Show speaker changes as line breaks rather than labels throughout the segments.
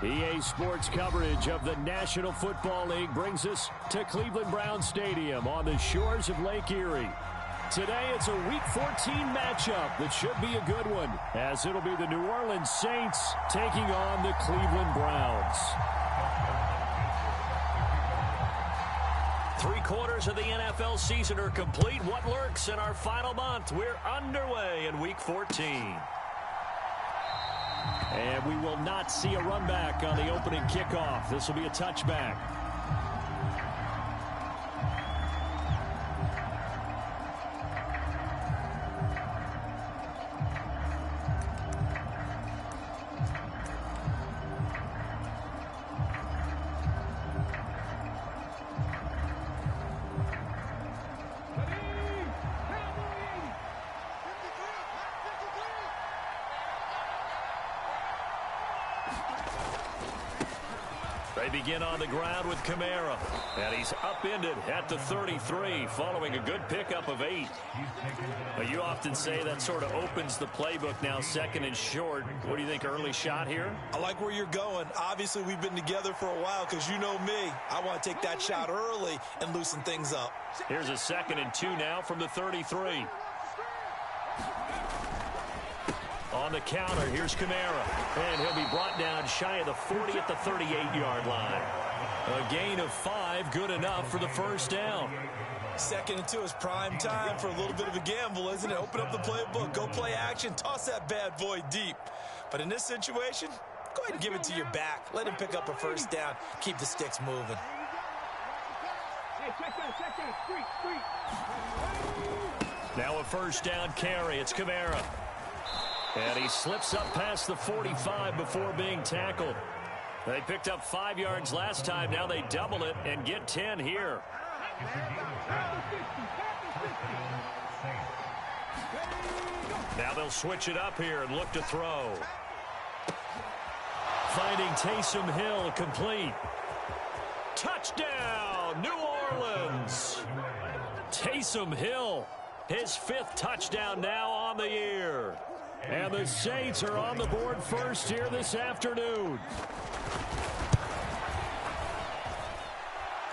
EA Sports coverage of the National Football League brings us to Cleveland Browns Stadium on the shores of Lake Erie. Today, it's a Week 14 matchup that should be a good one, as it'll be the New Orleans Saints taking on the Cleveland Browns. 3/4 of the NFL season are complete. What lurks in our final month? We're underway in Week 14. And we will not see a run back on the opening kickoff. This will be a touchback. They begin on the ground with Kamara, and he's upended at the 33 following a good pickup of 8. But you often say that sort of opens the playbook now, second and short. What do you think, early shot here?
I like where you're going. Obviously, we've been together for a while because you know me. I want to take that shot early and loosen things up.
Here's a 2nd and 2 now from the 33. On the counter, here's Kamara, and he'll be brought down shy of the 40 at the 38-yard line. A gain of 5, good enough for the first down.
2nd and 2 is prime time for a little bit of a gamble, isn't it? Open up the playbook, go play action, toss that bad boy deep. But in this situation, go ahead and give it to your back. Let him pick up a first down, keep the sticks moving.
Now a first down carry, it's Kamara. And he slips up past the 45 before being tackled. They picked up 5 yards last time. Now they double it and get 10 here. Now they'll switch it up here and look to throw. Finding Taysom Hill complete. Touchdown, New Orleans. Taysom Hill, his 5th touchdown now on the year. And the Saints are on the board first here this afternoon.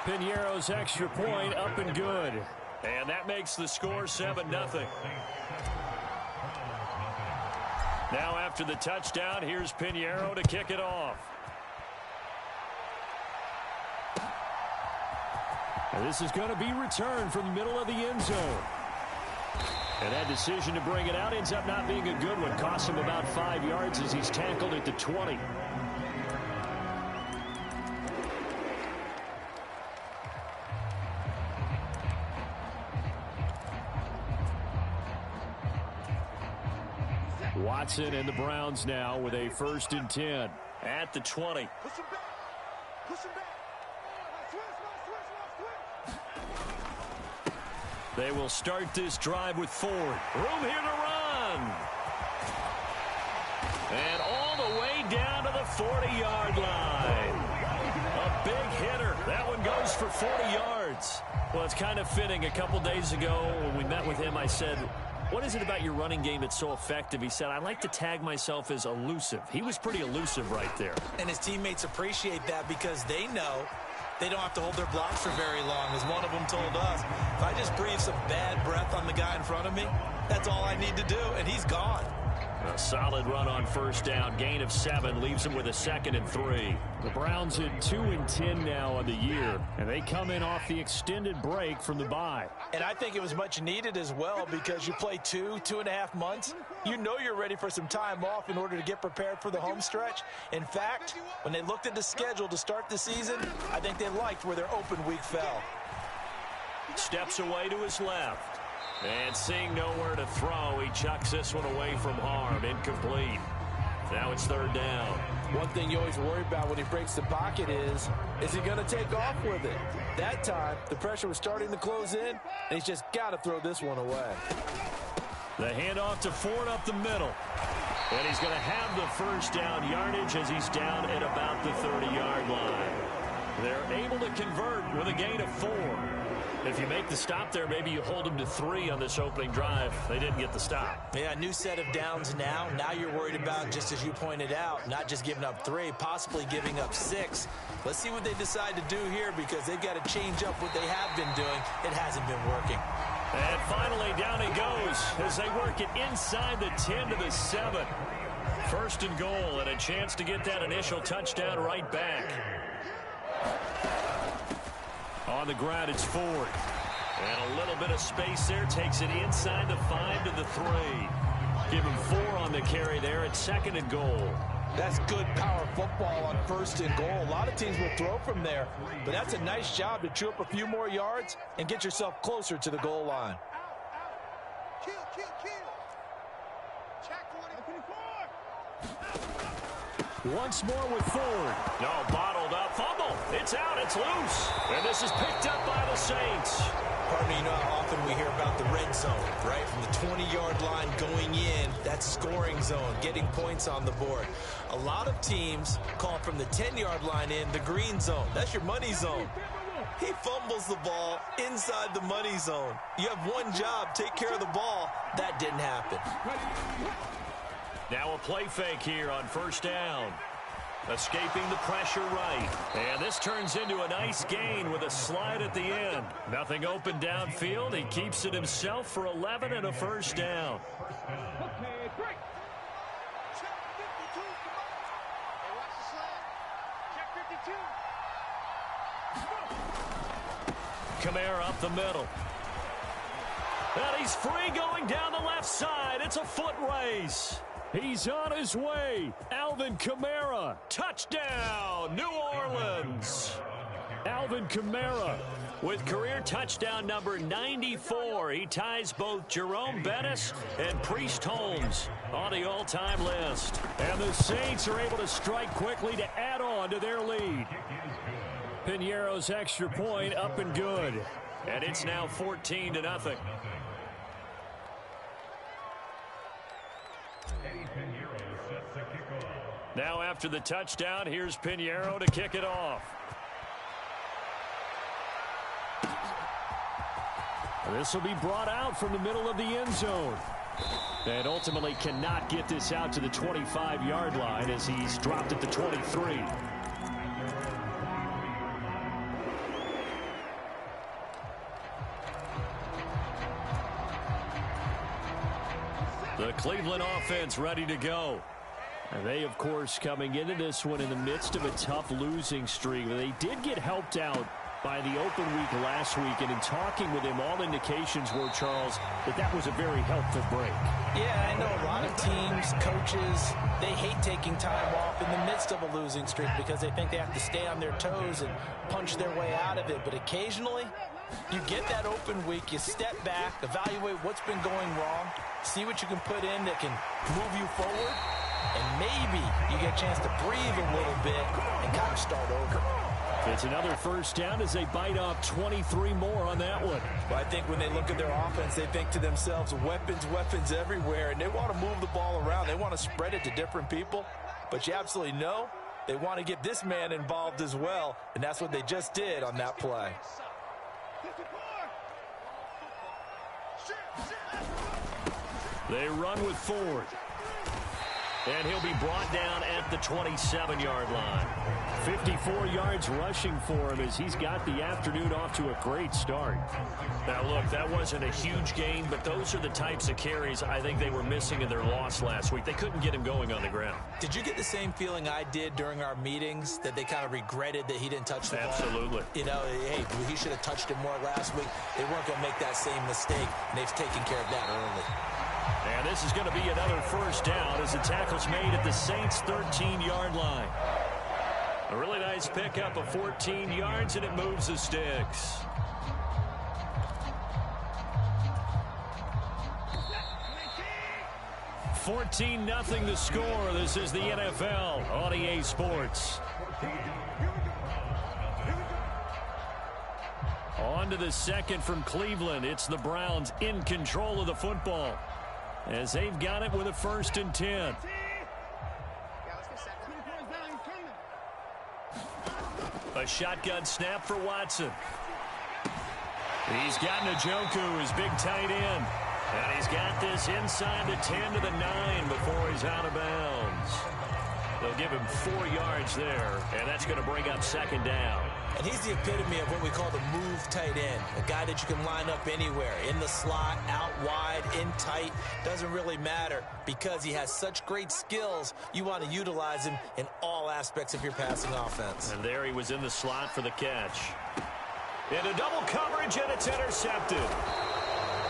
Piñeiro's extra point up and good. And that makes the score 7-0. Now after the touchdown, here's Piñeiro to kick it off. And this is going to be returned from the middle of the end zone. And that decision to bring it out ends up not being a good one. Costs him about 5 yards as he's tackled at the 20. Watson and the Browns now with a 1st and 10 at the 20.
Push him back. Push him back.
They will start this drive with Ford. Room here to run. And all the way down to the 40-yard line. A big hitter. That one goes for 40 yards. Well, it's kind of fitting. A couple days ago when we met with him, I said, what is it about your running game that's so effective? He said, I like to tag myself as elusive. He was pretty elusive right there.
And his teammates appreciate that because they know they don't have to hold their blocks for very long, as one of them told us. If I just breathe some bad breath on the guy in front of me, that's all I need to do, and he's gone.
A solid run on first down. Gain of 7 leaves him with a 2nd and 3. The Browns at 2 and 10 now on the year, and they come in off the extended break from the bye.
And I think it was much needed as well because you play 2.5 months. You know you're ready for some time off in order to get prepared for the home stretch. In fact, when they looked at the schedule to start the season, I think they liked where their open week fell.
Steps away to his left. And seeing nowhere to throw, he chucks this one away from harm. Incomplete. Now it's 3rd down.
One thing you always worry about when he breaks the pocket is he going to take off with it? That time, the pressure was starting to close in, and he's just got to throw this one away.
The handoff to Ford up the middle. And he's going to have the first down yardage as he's down at about the 30-yard line. They're able to convert with a gain of 4. If you make the stop there, maybe you hold them to 3 on this opening drive. They didn't get the stop.
Yeah, new set of downs now. Now you're worried about, just as you pointed out, not just giving up 3, possibly giving up 6. Let's see what they decide to do here, because they've got to change up what they have been doing. It hasn't been working.
And finally, down he goes as they work it inside the 10 to the 7. First and goal, and a chance to get that initial touchdown right back. On the ground, it's Ford. And a little bit of space there. Takes it inside the 5 to the 3. Give him 4 on the carry there at second and goal.
That's good power football on first and goal. A lot of teams will throw from there, but that's a nice job to chew up a few more yards and get yourself closer to the goal line.
Kill. Check 24.
Once more with Ford. No, bottled up. Fumble. It's out. It's loose. And this is picked up by the Saints.
Pardon me, you know how often we hear about the red zone, right? From the 20-yard line going in, that's scoring zone, getting points on the board. A lot of teams call from the 10-yard line in the green zone. That's your money zone. He fumbles the ball inside the money zone. You have one job, take care of the ball. That didn't happen.
Now a play fake here on first down. Escaping the pressure right. And this turns into a nice gain with a slide at the end. Nothing open downfield. He keeps it himself for 11 and a first down.
Okay, break. Check 52. Hey, watch the slide. Check 52.
Kamara up the middle. And he's free going down the left side. It's a foot race. He's on his way. Alvin Kamara. Touchdown, New Orleans. Alvin Kamara with career touchdown number 94. He ties both Jerome Bettis and Priest Holmes on the all-time list. And the Saints are able to strike quickly to add on to their lead. Piñeiro's extra point up and good. And it's now 14-0. Now after the touchdown, here's Piñeiro to kick it off. This will be brought out from the middle of the end zone. And ultimately cannot get this out to the 25-yard line as he's dropped at the 23. The Cleveland offense ready to go. And they, of course, coming into this one in the midst of a tough losing streak. They did get helped out by the open week last week, and in talking with him, all indications were, Charles, that was a very helpful break.
Yeah, I know a lot of teams, coaches, they hate taking time off in the midst of a losing streak because they think they have to stay on their toes and punch their way out of it. But occasionally, you get that open week, you step back, evaluate what's been going wrong, see what you can put in that can move you forward, and maybe you get a chance to breathe a little bit and kind of start over.
It's another first down as they bite off 23 more on that one.
Well, I think when they look at their offense, they think to themselves, weapons everywhere, and they want to move the ball around. They want to spread it to different people, but you absolutely know they want to get this man involved as well, and that's what they just did on that play.
They run with Ford. And he'll be brought down at the 27-yard line. 54 yards rushing for him as he's got the afternoon off to a great start. Now, look, that wasn't a huge gain, but those are the types of carries I think they were missing in their loss last week. They couldn't get him going on the ground.
Did you get the same feeling I did during our meetings, that they kind of regretted that he didn't touch the ball?
Absolutely.
You know, hey, he should have touched it more last week. They weren't going to make that same mistake, and they've taken care of that early.
And this is going to be another first down as the tackle's made at the Saints' 13-yard line. A really nice pickup of 14 yards, and it moves the sticks. $14-0 the score. This is the NFL on EA Sports. On to the second from Cleveland. It's the Browns in control of the football as they've got it with a 1st and 10. A shotgun snap for Watson. He's got Njoku, his big tight end. And he's got this inside the 10 to the 9 before he's out of bounds. They'll give him 4 yards there, and that's going to bring up second down.
And he's the epitome of what we call the move tight end, a guy that you can line up anywhere, in the slot, out wide, in tight, doesn't really matter because he has such great skills. You want to utilize him in all aspects of your passing offense.
And there he was in the slot for the catch. Into double coverage, and it's intercepted.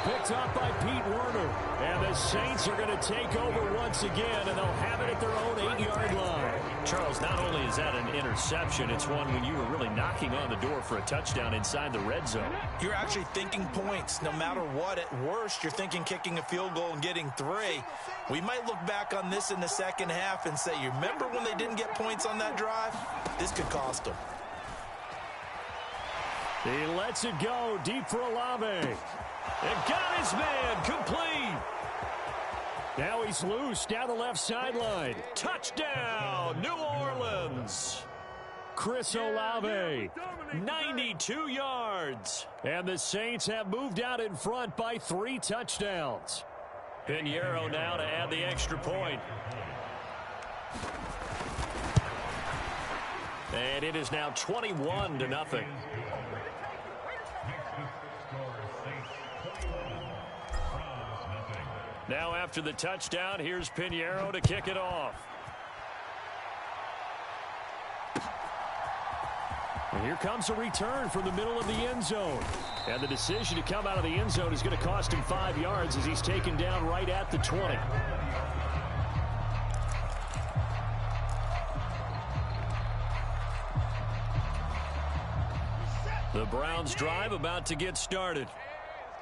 Picked up by Pete Werner. And the Saints are going to take over once again, and they'll have it at their own 8-yard line. Charles, not only is that an interception, it's one when you were really knocking on the door for a touchdown inside the red zone.
You're actually thinking points. No matter what, at worst, you're thinking kicking a field goal and getting 3. We might look back on this in the second half and say, you remember when they didn't get points on that drive? This could cost them.
He lets it go deep for Olave. And got his man complete. Now he's loose down the left sideline. Touchdown, New Orleans. Chris Olave, 92 yards. And the Saints have moved out in front by 3 touchdowns. Pinheiro now to add the extra point. And it is now 21-0. Now after the touchdown, here's Pinheiro to kick it off. And here comes a return from the middle of the end zone. And the decision to come out of the end zone is going to cost him 5 yards as he's taken down right at the 20. The Browns drive about to get started.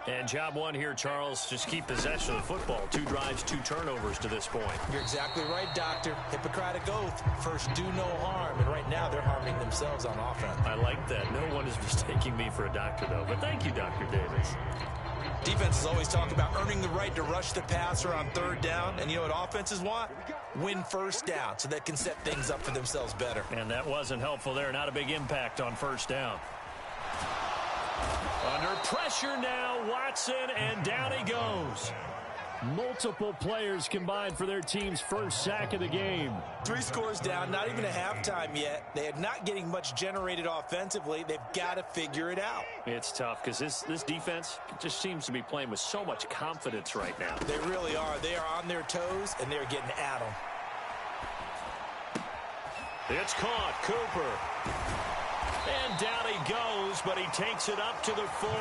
And job one here, Charles, just keep possession of the football. 2 drives, 2 turnovers to this point.
You're exactly right, Doctor. Hippocratic oath. First, do no harm. And right now, they're harming themselves on offense.
I like that. No one is mistaking me for a doctor, though. But thank you, Dr. Davis.
Defenses always talk about earning the right to rush the passer on 3rd down. And you know what offenses want? Win 1st down so they can set things up for themselves better.
And that wasn't helpful there. Not a big impact on 1st down. Under pressure now, Watson, and down he goes. Multiple players combined for their team's first sack of the game.
3 scores down, not even a halftime yet. They are not getting much generated offensively. They've got to figure it out.
It's tough because this defense just seems to be playing with so much confidence right now.
They really are. They are on their toes, and they're getting at them.
It's caught. Cooper. And down he goes, but he takes it up to the 40.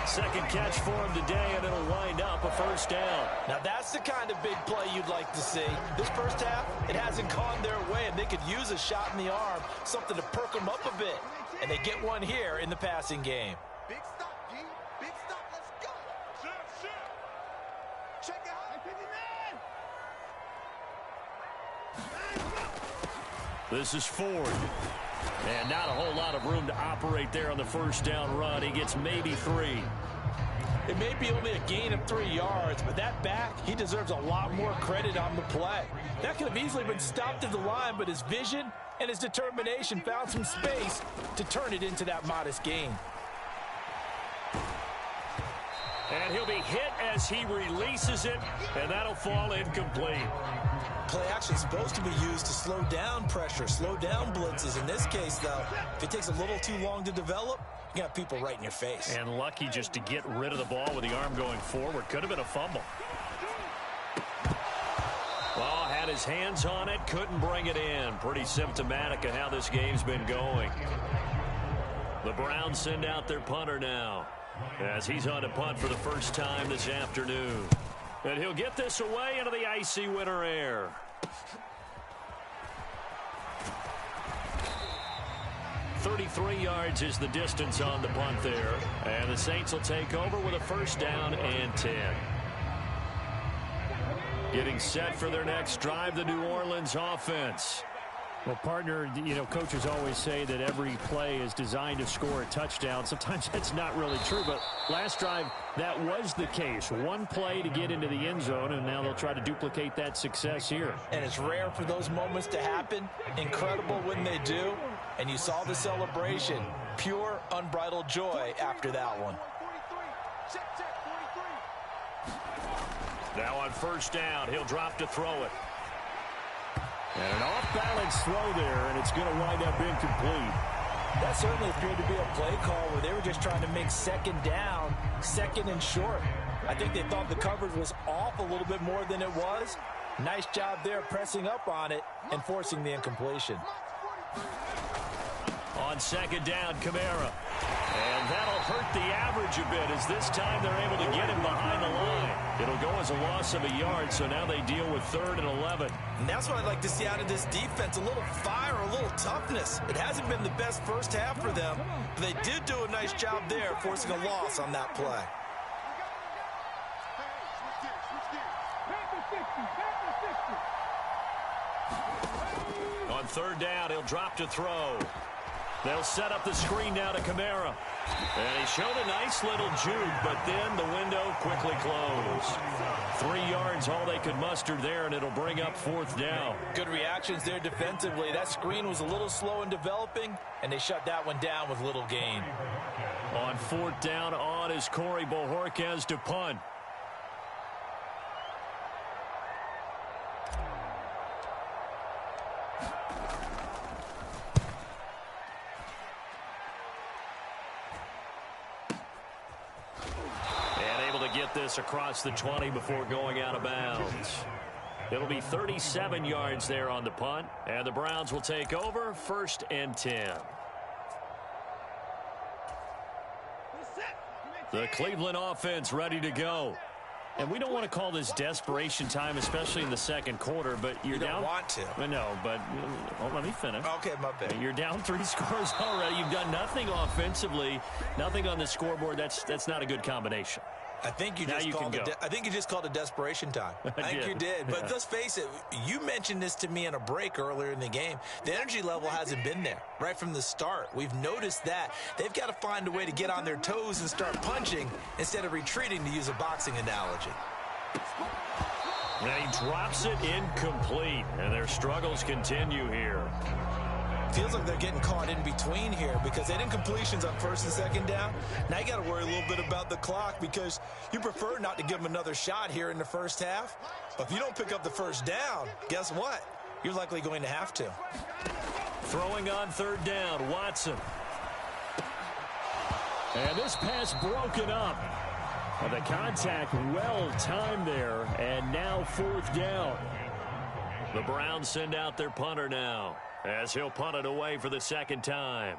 Second catch for him today, and it'll wind up a 1st down.
Now that's the kind of big play you'd like to see. This first half, it hasn't gone their way, and they could use a shot in the arm, something to perk them up a bit. And they get one here in the passing game.
Big stop, G. Big stop. Let's go. Check it out.
This is Ford. And not a whole lot of room to operate there on the 1st down run. He gets maybe 3.
It may be only a gain of 3 yards, but that back, he deserves a lot more credit on the play. That could have easily been stopped at the line, but his vision and his determination found some space to turn it into that modest gain.
And he'll be hit as he releases it, and that'll fall incomplete.
Play actually supposed to be used to slow down pressure, slow down blitzes. In this case, though, if it takes a little too long to develop, you got people right in your face.
And lucky just to get rid of the ball with the arm going forward. Could have been a fumble. Well, had his hands on it, couldn't bring it in. Pretty symptomatic of how this game's been going. The Browns send out their punter now, as he's on to punt for the first time this afternoon. And he'll get this away into the icy winter air. .33 yards is the distance on the punt there. And the Saints will take over with a 1st down and 10. Getting set for their next drive, the New Orleans offense. Well, partner, you know, coaches always say that every play is designed to score a touchdown. Sometimes that's not really true, but last drive, that was the case. One play to get into the end zone, and now they'll try to duplicate that success here.
And it's rare for those moments to happen. Incredible when they do. And you saw the celebration. Pure, unbridled joy after that one.
Now on first down, he'll drop to throw it. And an off-balance throw there, and it's going to wind up incomplete.
That certainly appeared to be a play call where they were just trying to make second down, second and short. I think they thought the coverage was off a little bit more than it was. Nice job there pressing up on it and forcing the incompletion.
On second down, Kamara. And that'll hurt the average a bit as this time they're able to get him behind the line. It'll go as a loss of a yard, so now they deal with 3rd and 11.
And that's what I'd like to see out of this defense, a little fire, a little toughness. It hasn't been the best first half for them, but they did do a nice job there forcing a loss on that play.
On 3rd down, he'll drop to throw. They'll set up the screen now to Kamara. And he showed a nice little juke, but then the window quickly closed. 3 yards, all they could muster there, and it'll bring up 4th down.
Good reactions there defensively. That screen was a little slow in developing, and they shut that one down with little gain.
On 4th down, on is Corey Bojorquez to punt. Get this across the 20 before going out of bounds. It'll be 37 yards there on the punt, and the Browns will take over 1st and 10. The Cleveland offense ready to go. And we don't want to call this desperation time, especially in the second quarter, but
you don't want to.
No, but let me finish.
Okay, my bad.
You're down 3 scores already. You've done nothing offensively, nothing on the scoreboard. That's not a good combination.
I think you just called it desperation time. I think you did. But let's face it, you mentioned this to me in a break earlier in the game. The energy level hasn't been there right from the start. We've noticed that. They've got to find a way to get on their toes and start punching instead of retreating, to use a boxing analogy.
Now he drops it incomplete, and their struggles continue here.
Feels like they're getting caught in between here because they had incompletions on 1st and 2nd down. Now you got to worry a little bit about the clock because you prefer not to give them another shot here in the first half. But if you don't pick up the 1st down, guess what? You're likely going to have to.
Throwing on 3rd down, Watson. And this pass broken up. And the contact well timed there, and now 4th down. The Browns send out their punter now, as he'll punt it away for the 2nd time.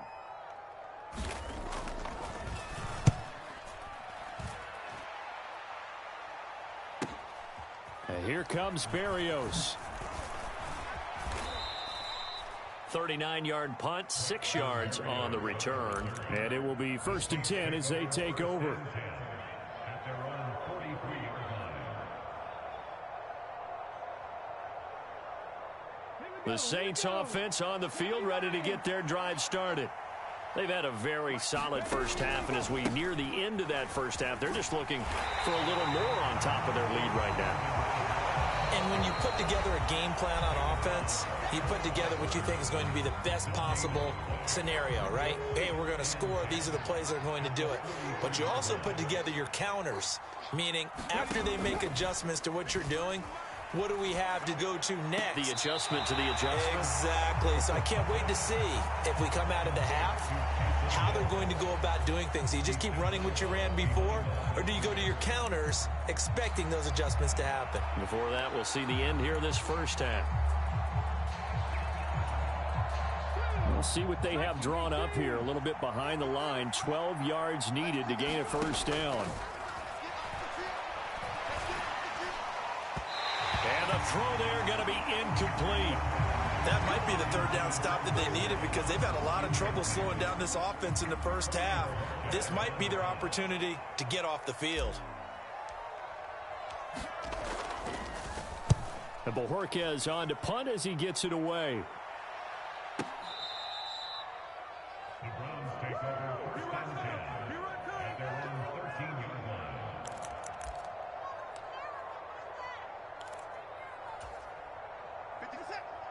And here comes Berrios. 39-yard punt, 6 yards on the return. And it will be 1st and 10 as they take over. The Saints offense on the field, ready to get their drive started. They've had a very solid first half, and as we near the end of that first half, they're just looking for a little more on top of their lead right now.
And when you put together a game plan on offense, you put together what you think is going to be the best possible scenario, right? Hey, we're going to score. These are the plays that are going to do it. But you also put together your counters, meaning after they make adjustments to what you're doing, what do we have to go to next?
The adjustment to the adjustment.
Exactly. So I can't wait to see if we come out of the half, how they're going to go about doing things. Do you just keep running what you ran before, or do you go to your counters expecting those adjustments to happen?
Before that, we'll see the end here this first half. We'll see what they have drawn up here. A little bit behind the line. 12 yards needed to gain a 1st down. And the throw there going to be incomplete.
That might be the 3rd down stop that they needed because they've had a lot of trouble slowing down this offense in the first half. This might be their opportunity to get off the field.
And Bojorquez on to punt as he gets it away.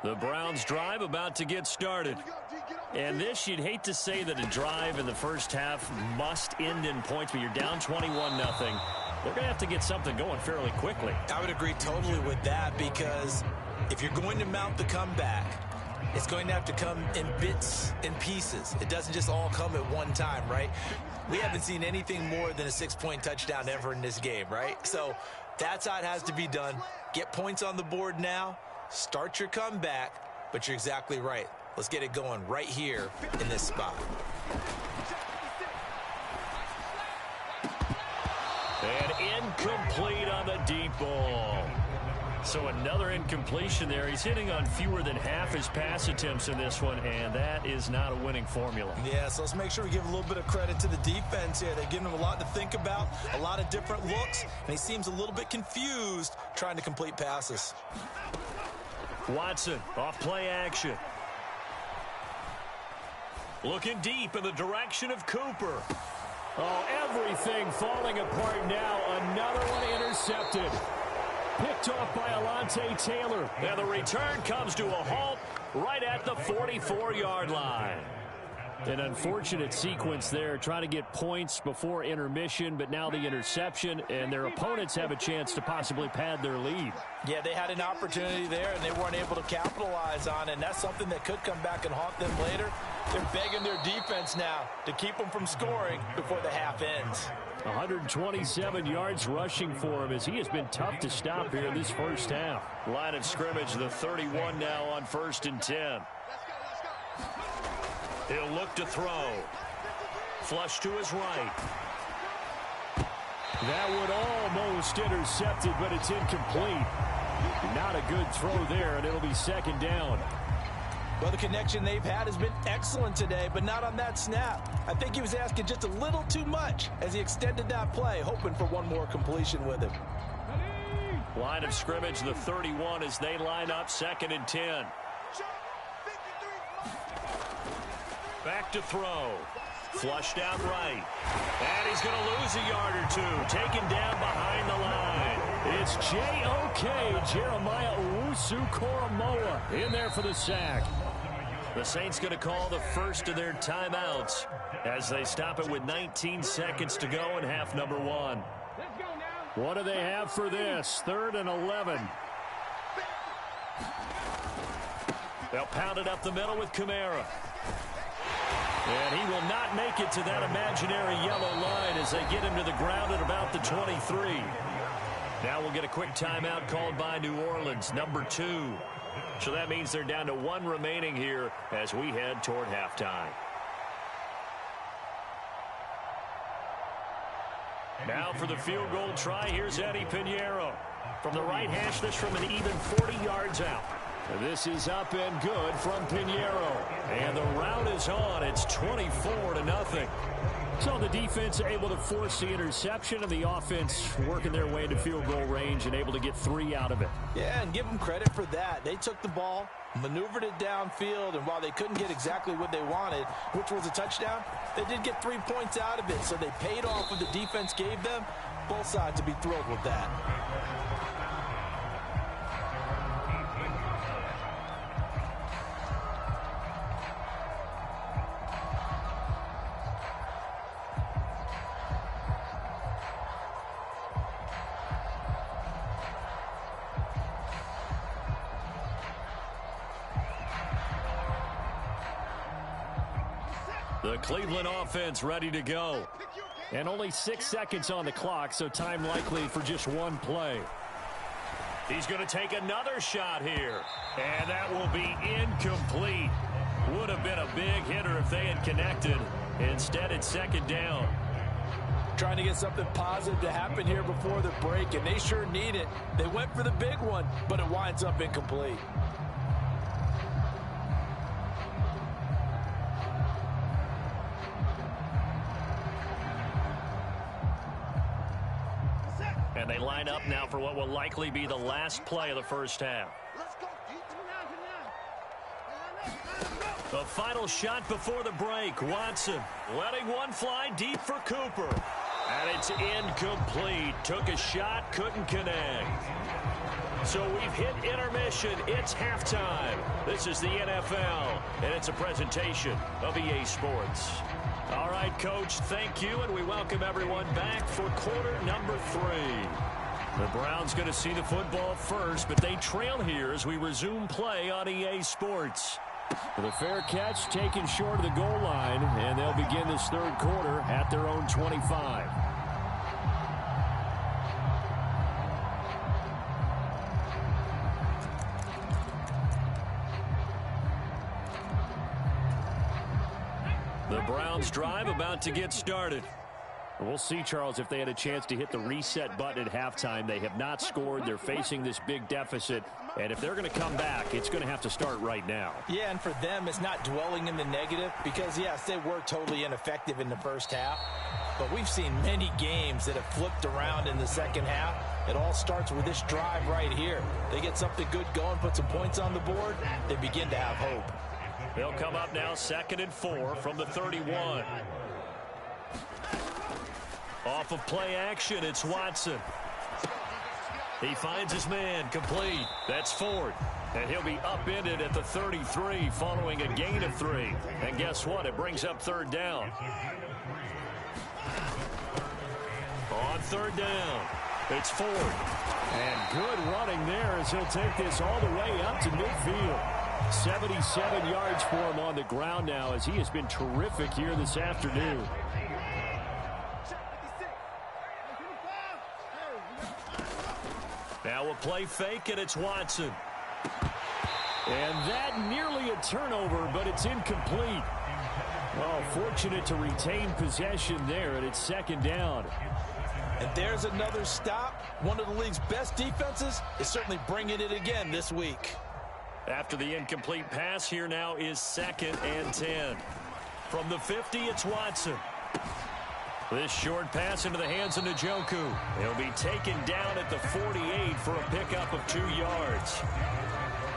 The Browns drive about to get started. And this, you'd hate to say that a drive in the first half must end in points, but you're down 21-0. They're going to have to get something going fairly quickly.
I would agree totally with that, because if you're going to mount the comeback, it's going to have to come in bits and pieces. It doesn't just all come at one time, right? We haven't seen anything more than a 6-point touchdown ever in this game, right? So that's how it has to be done. Get points on the board now. Start your comeback, but you're exactly right. Let's get it going right here in this spot.
And incomplete on the deep ball. So another incompletion there. He's hitting on fewer than half his pass attempts in this one, and that is not a winning formula.
Yeah, so let's make sure we give a little bit of credit to the defense here. They're giving him a lot to think about, a lot of different looks, and he seems a little bit confused trying to complete passes.
Watson off play action. Looking deep in the direction of Cooper. Oh, everything falling apart now. Another one intercepted. Picked off by Alontae Taylor. And the return comes to a halt right at the 44-yard line. An unfortunate sequence there, trying to get points before intermission, but now the interception, and their opponents have a chance to possibly pad their lead.
Yeah, they had an opportunity there, and they weren't able to capitalize on it, and that's something that could come back and haunt them later. They're begging their defense now to keep them from scoring before the half ends.
127 yards rushing for him, as he has been tough to stop here in this first half. Line of scrimmage, the 31 now on 1st and 10. He'll look to throw. Flush to his right. That would almost intercept it, but it's incomplete. Not a good throw there, and it'll be 2nd down.
Well, the connection they've had has been excellent today, but not on that snap. I think he was asking just a little too much as he extended that play, hoping for one more completion with him.
Line of scrimmage, the 31, as they line up 2nd and 10. Back to throw. Flushed out right. And he's going to lose a yard or two. Taken down behind the line. It's J.O.K. Jeremiah Owusu-Koramoah in there for the sack. The Saints going to call the first of their timeouts as they stop it with 19 seconds to go in half number 1. What do they have for this? 3rd and 11. They'll pound it up the middle with Kamara. And he will not make it to that imaginary yellow line as they get him to the ground at about the 23. Now we'll get a quick timeout called by New Orleans, number 2. So that means they're down to 1 remaining here as we head toward halftime. Now for the field goal try, here's Eddie Pinheiro. From the right hash, this from an even 40 yards out. This is up and good from Pinheiro. And the route is on. It's 24-0. So the defense able to force the interception, and the offense working their way into field goal range and able to get 3 out of it.
Yeah, and give them credit for that. They took the ball, maneuvered it downfield, and while they couldn't get exactly what they wanted, which was a touchdown, they did get 3 points out of it. So they paid off what the defense gave them. Both sides to be thrilled with that.
The Cleveland offense ready to go. And only 6 seconds on the clock, so time likely for just 1 play. He's going to take another shot here. And that will be incomplete. Would have been a big hitter if they had connected. Instead, it's 2nd down.
Trying to get something positive to happen here before the break, and they sure need it. They went for the big one, but it winds up incomplete.
And they line up now for what will likely be the last play of the first half. The final shot before the break. Watson letting one fly deep for Cooper. And it's incomplete. Took a shot, couldn't connect. So we've hit intermission. It's halftime. This is the NFL, and it's a presentation of EA Sports. All right, Coach, thank you, and we welcome everyone back for quarter number 3. The Browns going to see the football first, but they trail here as we resume play on EA Sports. The fair catch taken short of the goal line, and they'll begin this third quarter at their own 25. The Browns drive about to get started. We'll see, Charles, if they had a chance to hit the reset button at halftime. They have not scored. They're facing this big deficit. And if they're going to come back, it's going to have to start right now.
Yeah, and for them, it's not dwelling in the negative because, yes, they were totally ineffective in the first half. But we've seen many games that have flipped around in the second half. It all starts with this drive right here. They get something good going, put some points on the board, they begin to have hope.
They'll come up now 2nd and 4 from the 31. Off of play action, it's Watson. He finds his man, complete. That's Ford. And he'll be upended at the 33 following a gain of 3. And guess what? It brings up third down. On third down, it's Ford. And good running there as he'll take this all the way up to midfield. 77 yards for him on the ground now as he has been terrific here this afternoon. Now a play fake, and it's Watson. And that nearly a turnover, but it's incomplete. Oh, fortunate to retain possession there, and it's 2nd down.
And there's another stop. One of the league's best defenses is certainly bringing it again this week.
After the incomplete pass, here now is 2nd and 10. From the 50, it's Watson. This short pass into the hands of Njoku. He'll be taken down at the 48 for a pickup of 2 yards.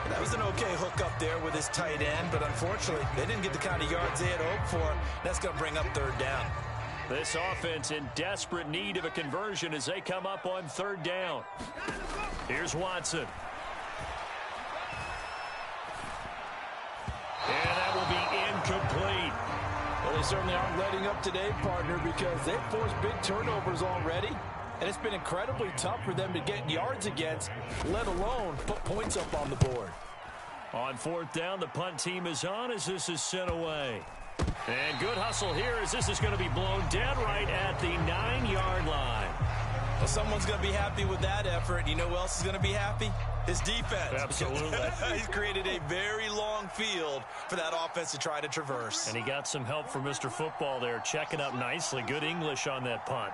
That was an okay hook up there with his tight end, but unfortunately, they didn't get the kind of yards they had hoped for. That's going to bring up third down.
This offense in desperate need of a conversion as they come up on third down. Here's Watson. And that will be incomplete.
Well, they certainly aren't letting up today, partner, because they've forced big turnovers already. And it's been incredibly tough for them to get yards against, let alone put points up on the board.
On fourth down, the punt team is on as this is sent away. And good hustle here as this is going to be blown dead right at the 9-yard line.
Well, someone's going to be happy with that effort. You know who else is going to be happy? His defense.
Absolutely.
He's created a very long field for that offense to try to traverse.
And he got some help from Mr. Football there, checking up nicely. Good English on that punt.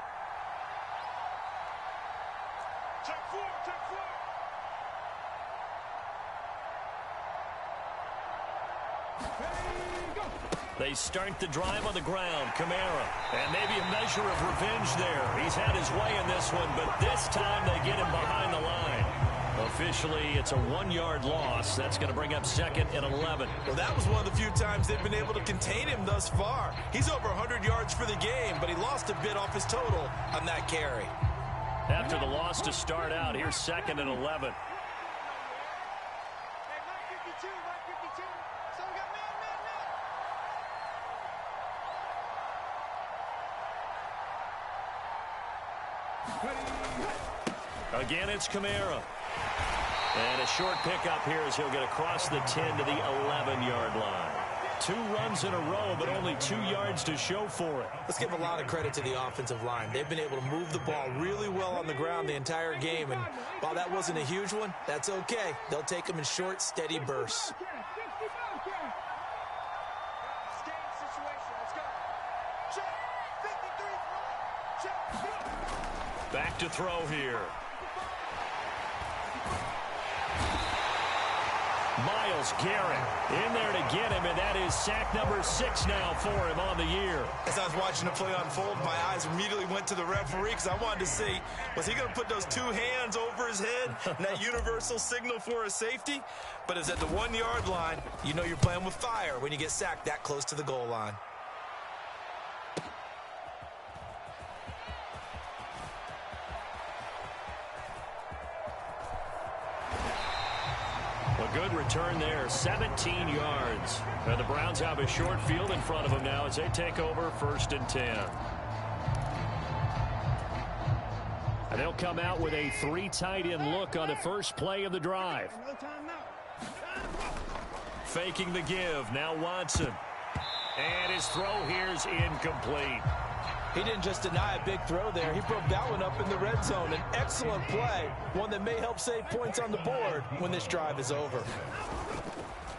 They start the drive on the ground. Kamara. And maybe a measure of revenge there. He's had his way in this one, but this time they get him behind the line. Officially, it's a 1-yard loss. That's going to bring up 2nd and 11.
Well, that was one of the few times they've been able to contain him thus far. He's over 100 yards for the game, but he lost a bit off his total on that carry.
After the loss to start out, here's 2nd and 11. Again, it's Kamara. And a short pickup here as he'll get across the 10 to the 11-yard line. 2 runs in a row, but only 2 yards to show for it.
Let's give a lot of credit to the offensive line. They've been able to move the ball really well on the ground the entire game. And while that wasn't a huge one, that's okay. They'll take them in short, steady bursts.
Back to throw here. Myles Garrett in there to get him, and that is sack number 6 now for him on the year.
As I was watching the play unfold, my eyes immediately went to the referee because I wanted to see, was he going to put those 2 hands over his head and that universal signal for a safety? But it's at the 1-yard line. You know you're playing with fire when you get sacked that close to the goal line.
A good return there, 17 yards. And the Browns have a short field in front of them now as they take over 1st and 10. And they'll come out with a 3 tight end look on the first play of the drive. Faking the give, now Watson. And his throw here is incomplete.
He didn't just deny a big throw there. He broke that one up in the red zone. An excellent play, one that may help save points on the board when this drive is over.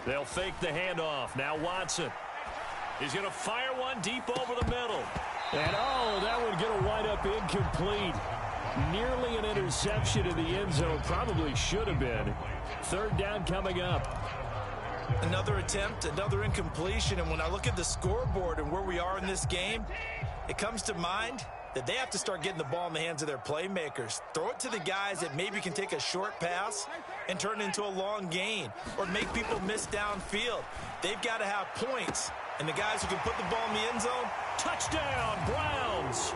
They'll fake the handoff. Now Watson. He's going to fire one deep over the middle. And, oh, that one going to wind up incomplete. Nearly an interception in the end zone. Probably should have been. 3rd down coming up.
Another attempt, another incompletion. And when I look at the scoreboard and where we are in this game, it comes to mind that they have to start getting the ball in the hands of their playmakers. Throw it to the guys that maybe can take a short pass and turn it into a long gain or make people miss downfield. They've got to have points. And the guys who can put the ball in the end zone,
touchdown, Browns.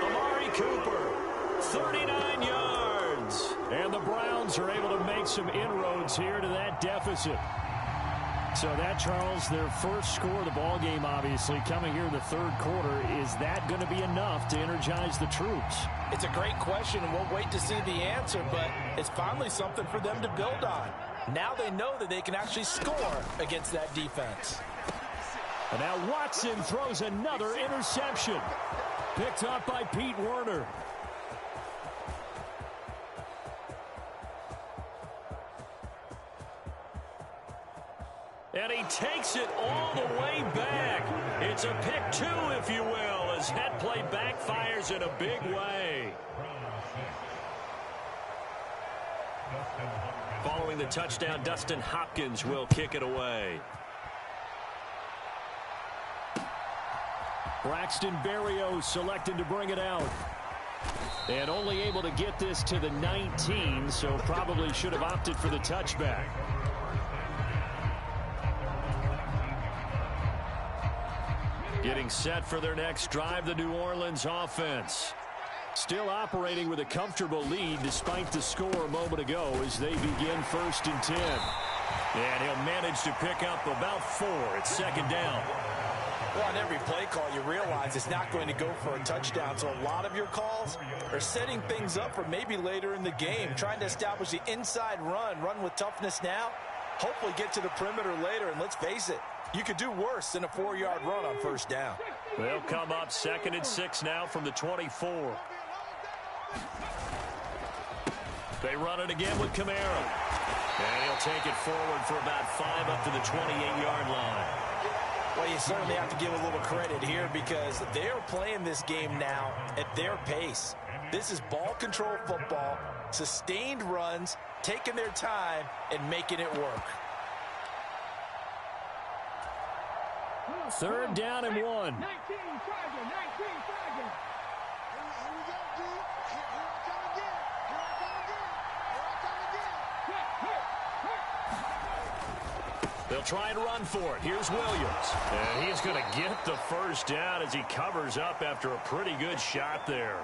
Amari Cooper, 39 yards. And the Browns are able to make some inroads here to that deficit. So that, Charles, their first score of the ball game, obviously, coming here in the 3rd quarter. Is that going to be enough to energize the troops?
It's a great question, and we'll wait to see the answer, but it's finally something for them to build on. Now they know that they can actually score against that defense.
And now Watson throws another interception. Picked up by Pete Werner. And he takes it all the way back. It's a pick 2, if you will, as that play backfires in a big way. Following the touchdown, Dustin Hopkins will kick it away. Braxton Berrios selected to bring it out. And only able to get this to the 19, so probably should have opted for the touchback. Getting set for their next drive, the New Orleans offense. Still operating with a comfortable lead despite the score a moment ago as they begin 1st and 10. And he'll manage to pick up about 4. It's 2nd down.
Well, on every play call, you realize it's not going to go for a touchdown. So a lot of your calls are setting things up for maybe later in the game, trying to establish the inside run with toughness now, hopefully get to the perimeter later. And let's face it, you could do worse than a 4-yard run on 1st down.
They'll come up 2nd and 6 now from the 24. They run it again with Kamara. And he'll take it forward for about 5 up to the 28-yard line.
Well, you certainly have to give a little credit here because they're playing this game now at their pace. This is ball control football, sustained runs, taking their time, and making it work.
3rd down and 1. They'll try and run for it. Here's Williams. And he's going to get the 1st down as he covers up after a pretty good shot there.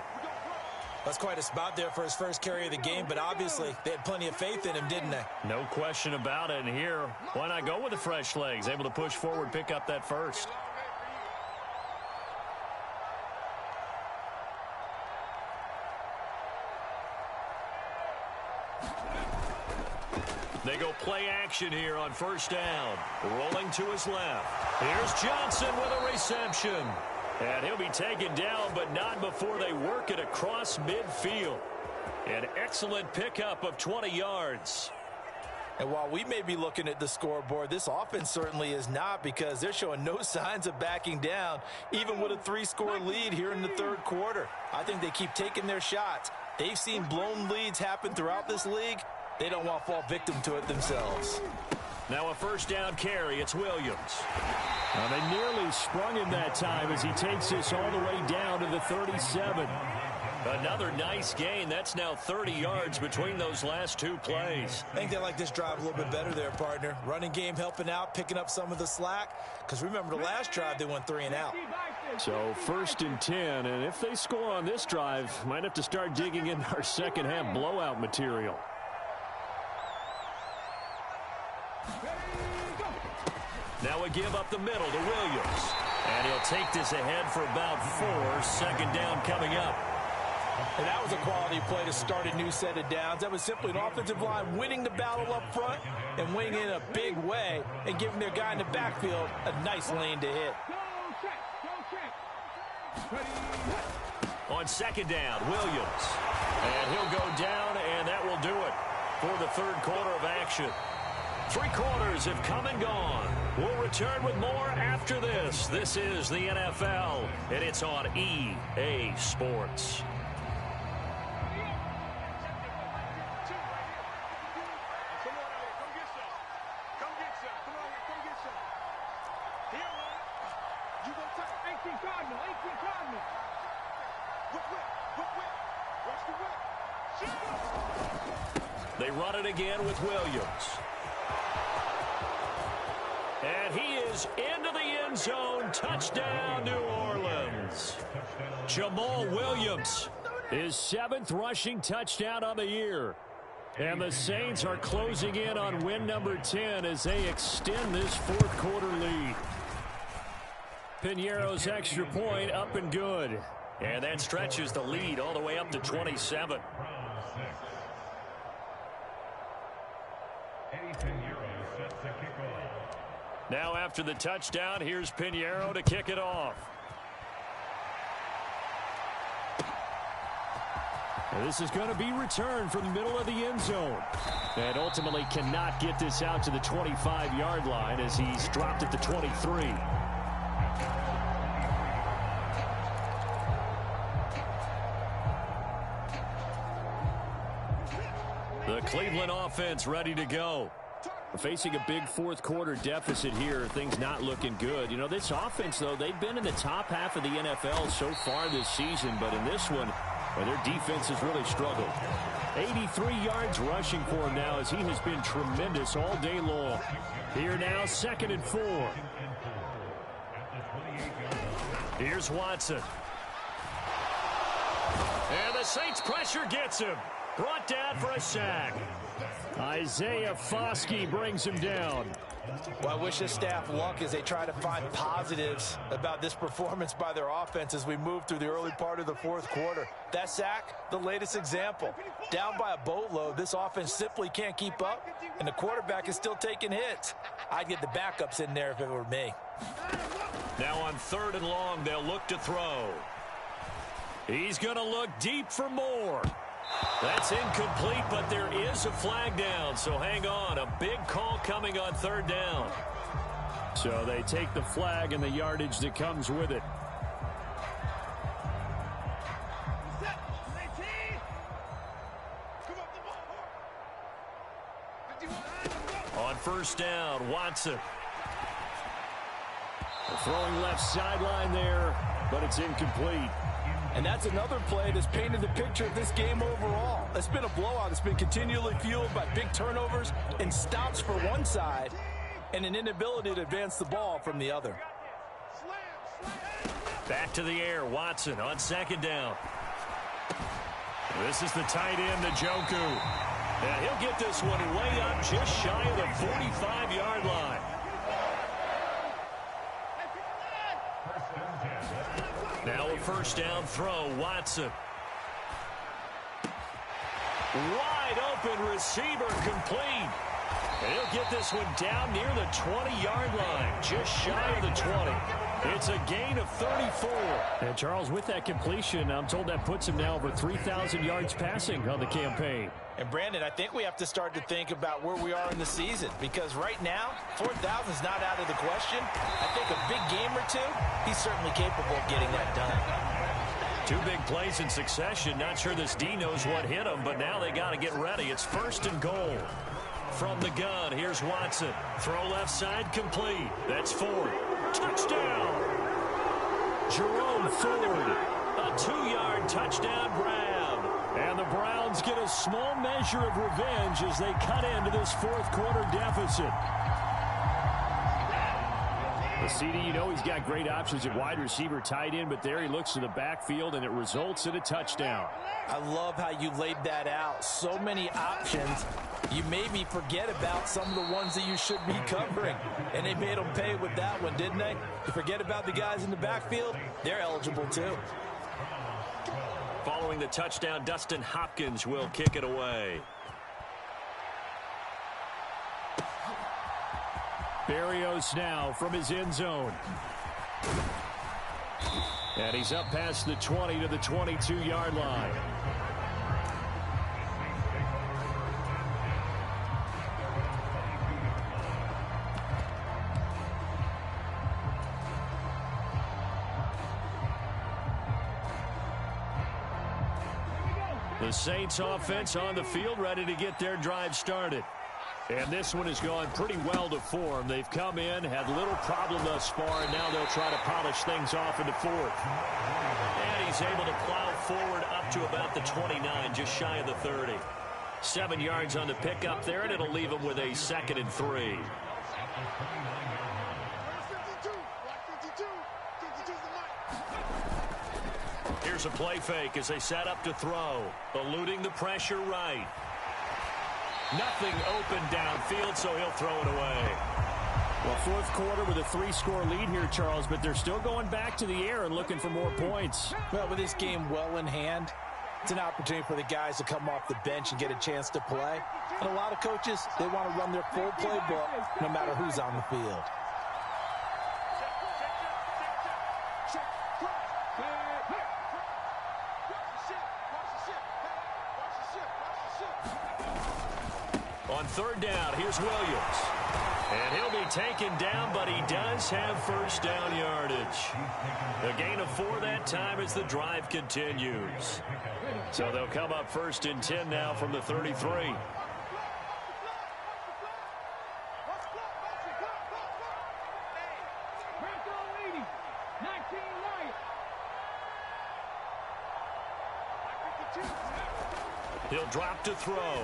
That's quite a spot there for his first carry of the game, but obviously they had plenty of faith in him, didn't they?
No question about it. And here, why not go with the fresh legs? Able to push forward, pick up that 1st. They go play action here on 1st down. Rolling to his left. Here's Johnson with a reception. And he'll be taken down, but not before they work it across midfield. An excellent pickup of 20 yards.
And while we may be looking at the scoreboard, this offense certainly is not, because they're showing no signs of backing down, even with a 3-score lead here in the 3rd quarter. I think they keep taking their shots. They've seen blown leads happen throughout this league. They don't want to fall victim to it themselves.
Now a 1st down carry. It's Williams. Now they nearly sprung him that time as he takes this all the way down to the 37. Another nice gain. That's now 30 yards between those last 2 plays.
I think they like this drive a little bit better there, partner. Running game helping out, picking up some of the slack. Because remember, the last drive they went 3 and out.
So 1st and 10. And if they score on this drive, might have to start digging in our second half blowout material. Now we give up the middle to Williams. And he'll take this ahead for about 4. Second down coming up.
And that was a quality play to start a new set of downs. That was simply an offensive line winning the battle up front and winning in a big way and giving their guy in the backfield a nice lane to hit.
On second down, Williams. And he'll go down, and that will do it for the third quarter of action. 3 quarters have come and gone. We'll return with more after this. This is the NFL, and it's on EA Sports. They run it again with Williams. And he is into the end zone. Touchdown, New Orleans. Jamal Williams, his 7th rushing touchdown on the year. And the Saints are closing in on win number 10 as they extend this fourth quarter lead. Piñeiro's extra point up and good. And that stretches the lead all the way up to 27. Now after the touchdown, here's Piñeiro to kick it off. And this is going to be returned from the middle of the end zone. And ultimately cannot get this out to the 25-yard line as he's dropped at the 23. The Cleveland offense ready to go. Facing a big fourth quarter deficit here, things not looking good. You know, this offense, though, they've been in the top half of the NFL so far this season, but in this one, well, their defense has really struggled. 83 yards rushing for him now as he has been tremendous all day long. Here now, 2nd and 4. Here's Watson. And the Saints pressure gets him. Brought down for a sack. Isaiah Foskey brings him down.
Well, I wish this staff luck as they try to find positives about this performance by their offense as we move through the early part of the fourth quarter. That sack, the latest example. Down by a boatload, this offense simply can't keep up, and the quarterback is still taking hits. I'd get the backups in there if it were me.
Now on 3rd and long, they'll look to throw. He's going to look deep for more. That's incomplete, but there is a flag down, so hang on. A big call coming on 3rd down. So they take the flag and the yardage that comes with it. On 1st down, Watson. Throwing left sideline there, but it's incomplete.
And that's another play that's painted the picture of this game overall. It's been a blowout. It's been continually fueled by big turnovers and stops for one side and an inability to advance the ball from the other.
Back to the air, Watson on 2nd down. This is the tight end, Njoku. And he'll get this one way up just shy of the 45-yard line. Now a 1st down throw, Watson. Wide open receiver, complete. And he'll get this one down near the 20-yard line, just shy of the 20. It's a gain of 34. And Charles, with that completion, I'm told that puts him now over 3,000 yards passing on the campaign.
And Brandon, I think we have to start to think about where we are in the season, because right now, 4,000 is not out of the question. I think a big game or two, he's certainly capable of getting that done.
2 big plays in succession. Not sure this D knows what hit him, but now they got to get ready. It's 1st and goal. From the gun, here's Watson. Throw left side, complete. That's Ford. Touchdown! Jerome Ford. A 2-yard touchdown grab. And the Browns get a small measure of revenge as they cut into this fourth quarter deficit. CD, you know he's got great options at wide receiver, tight end, but there he looks to the backfield, and it results in a touchdown.
I love how you laid that out. So many options. You made me forget about some of the ones that you should be covering. And they made them pay with that one, didn't they? You forget about the guys in the backfield, they're eligible too.
Following the touchdown, Dustin Hopkins will kick it away. Berrios now from his end zone. And he's up past the 20 to the 22-yard line. The Saints offense on the field, ready to get their drive started. And this one has gone pretty well to form. They've come in, had little problem thus far, and now they'll try to polish things off in the fourth. And he's able to plow forward up to about the 29, just shy of the 30. 7 yards on the pickup there, and it'll leave him with a 2nd and 3. Here's a play fake as they set up to throw. Eluding the pressure right. Nothing open downfield, so he'll throw it away. Well, fourth quarter with a 3-score lead here, Charles, but they're still going back to the air and looking for more points.
Well, with this game well in hand, it's an opportunity for the guys to come off the bench and get a chance to play. And a lot of coaches, they want to run their full playbook no matter who's on the field. On third down, here's Williams. And he'll be taken down, but he does have first down yardage. A gain of 4 that time as the drive continues. So they'll come up 1st and 10 now from the 33. He'll drop to throw.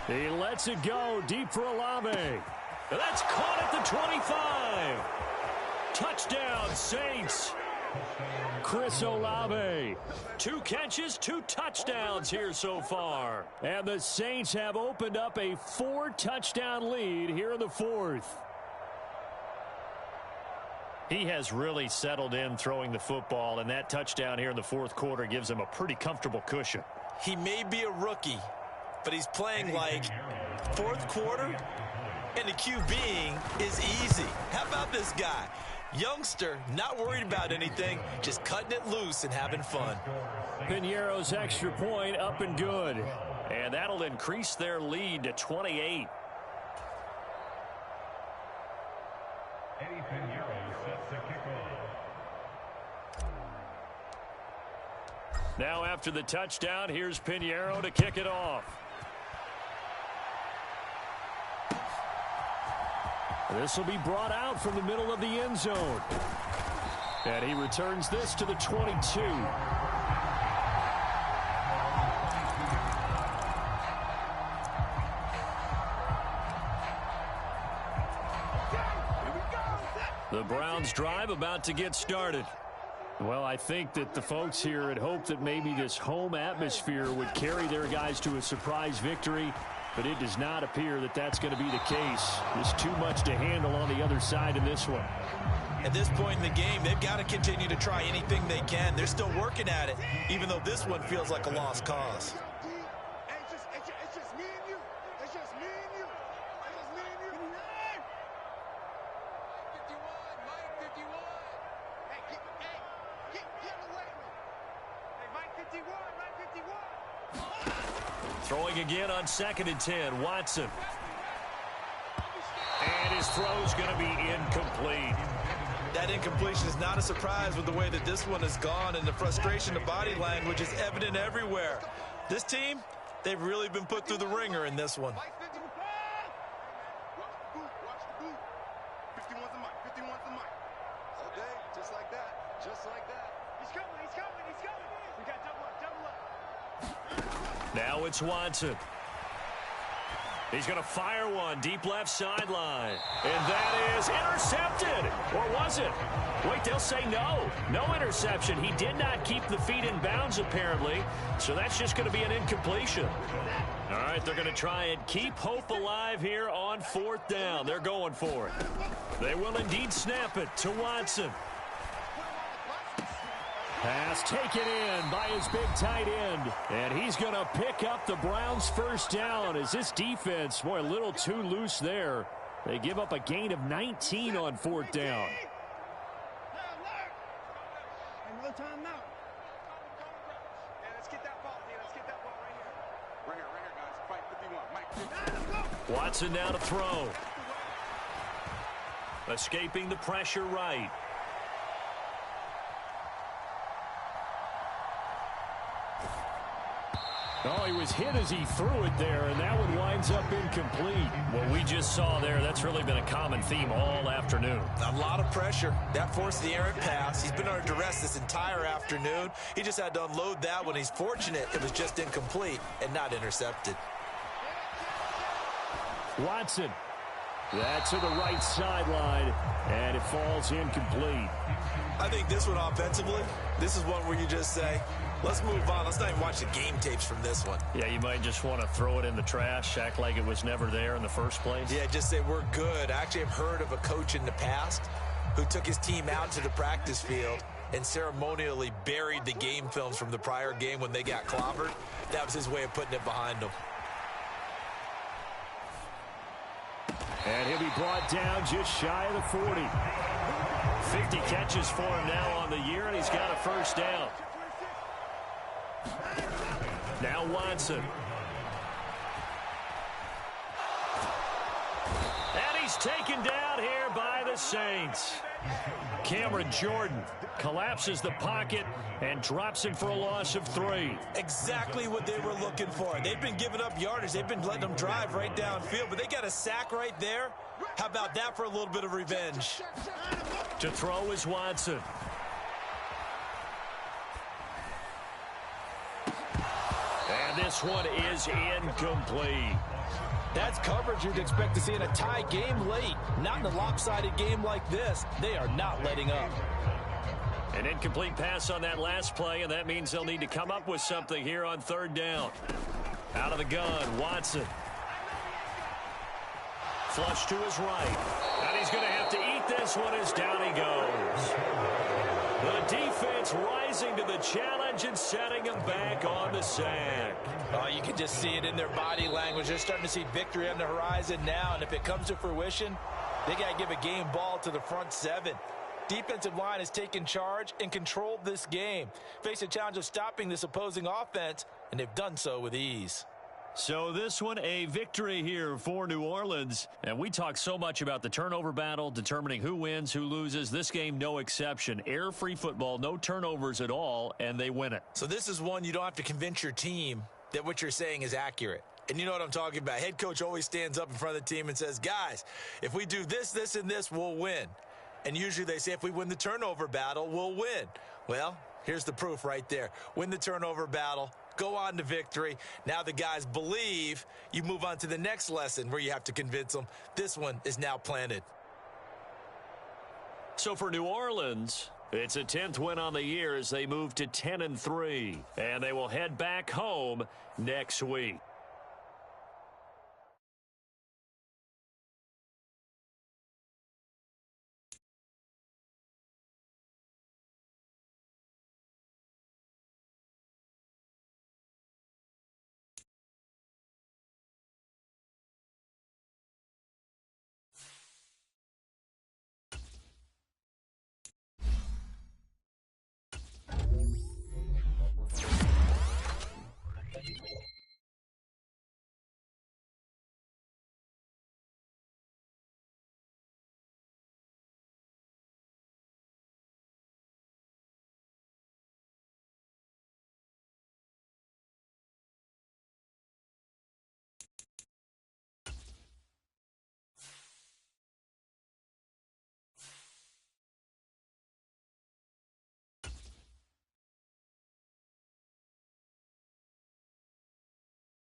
He lets it go deep for Olave. That's caught at the 25. Touchdown, Saints. Chris Olave. 2 catches, 2 touchdowns here so far. And the Saints have opened up a 4-touchdown lead here in the fourth. He has really settled in throwing the football, and that touchdown here in the fourth quarter gives him a pretty comfortable cushion. He may be a rookie, but he's playing like fourth quarter, and the QBing is easy. How about this guy? Youngster, not worried about anything, just cutting it loose and having fun.
Piñeiro's extra point up and good. And that'll increase their lead to 28. Now after the touchdown, here's Piñeiro to kick it off. This will be brought out from the middle of the end zone. And he returns this to the 22. The Browns drive about to get started. Well, I think that the folks here had hoped that maybe this home atmosphere would carry their guys to a surprise victory, but it does not appear that that's going to be the case. There's too much to handle on the other side in this one.
At this point in the game, they've got to continue to try anything they can. They're still working at it, even though this one feels like a lost cause.
It's just me and you. It's just me and you. It's just me and you. Mike 51. Hey, get away from me. Hey, Mike 51.
Throwing again on 2nd and 10, Watson. And his throw's going to be incomplete.
That incompletion is not a surprise with the way that this one has gone, and the frustration, the body language is evident everywhere. This team, they've really been put through the ringer in this one.
Watch the boot. 51's the mic. 51's the mic. Okay, just like that. Just like that. He's coming. We got double up.
Now it's Watson. He's going to fire one deep left sideline. And that is intercepted. Or was it? Wait, they'll say no. No interception. He did not keep the feet in bounds, apparently. So that's just going to be an incompletion. All right, they're going to try and keep hope alive here on 4th down. They're going for it. They will indeed snap it to Watson. Pass taken in by his big tight end. And he's going to pick up the Browns' first down as this defense, boy, a little too loose there. They give up a gain of 19 on 4th down.
No time out. Let's get that ball, let's get that ball right here. Right here, guys. Fight 51. Mike.
Watson now to throw. Escaping the pressure right. Oh, he was hit as he threw it there, and that one winds up incomplete. What we just saw there, that's really been a common theme all afternoon.
A lot of pressure. That forced the errant pass. He's been under duress this entire afternoon. He just had to unload that one. He's fortunate it was just incomplete and not intercepted.
Watson. That's to the right sideline, and it falls incomplete.
I think this one offensively, this is one where you just say, let's move on. Let's not even watch the game tapes from this one.
Yeah, you might just want to throw it in the trash, act like it was never there in the first place.
Yeah, just say we're good. I actually have heard of a coach in the past who took his team out to the practice field and ceremonially buried the game films from the prior game when they got clobbered. That was his way of putting it behind them.
And he'll be brought down just shy of the 40. 50 catches for him now on the year, and he's got a first down. Now Watson. And he's taken down here by the Saints. Cameron Jordan collapses the pocket and drops him for a loss of 3.
Exactly what they were looking for. They've been giving up yardage. They've been letting them drive right downfield, but they got a sack right there. How about that for a little bit of revenge?
To throw is Watson. And this one is incomplete.
That's coverage you'd expect to see in a tie game late. Not in a lopsided game like this. They are not letting up.
An incomplete pass on that last play, and that means they'll need to come up with something here on 3rd down. Out of the gun, Watson. Flush to his right. And he's going to have to eat this one as down he goes. The defense rising to the challenge and setting him back on the sack.
Oh, you can just see it in their body language. They're starting to see victory on the horizon now, and if it comes to fruition, they got to give a game ball to the front 7. Defensive line has taken charge and controlled this game. Face a challenge of stopping this opposing offense, and they've done so with ease.
So this one, a victory here for New Orleans. And we talk so much about the turnover battle, determining who wins, who loses. This game, no exception. Air-free football, no turnovers at all, and they win it.
So this is one you don't have to convince your team that what you're saying is accurate. And you know what I'm talking about. Head coach always stands up in front of the team and says, guys, if we do this, this, and this, we'll win. And usually they say if we win the turnover battle, we'll win. Well, here's the proof right there. Win the turnover battle. Go on to victory. Now the guys believe. You move on to the next lesson where you have to convince them. This one is now planted.
So for New Orleans, it's a 10th win on the year as they move to 10-3. And they will head back home next week.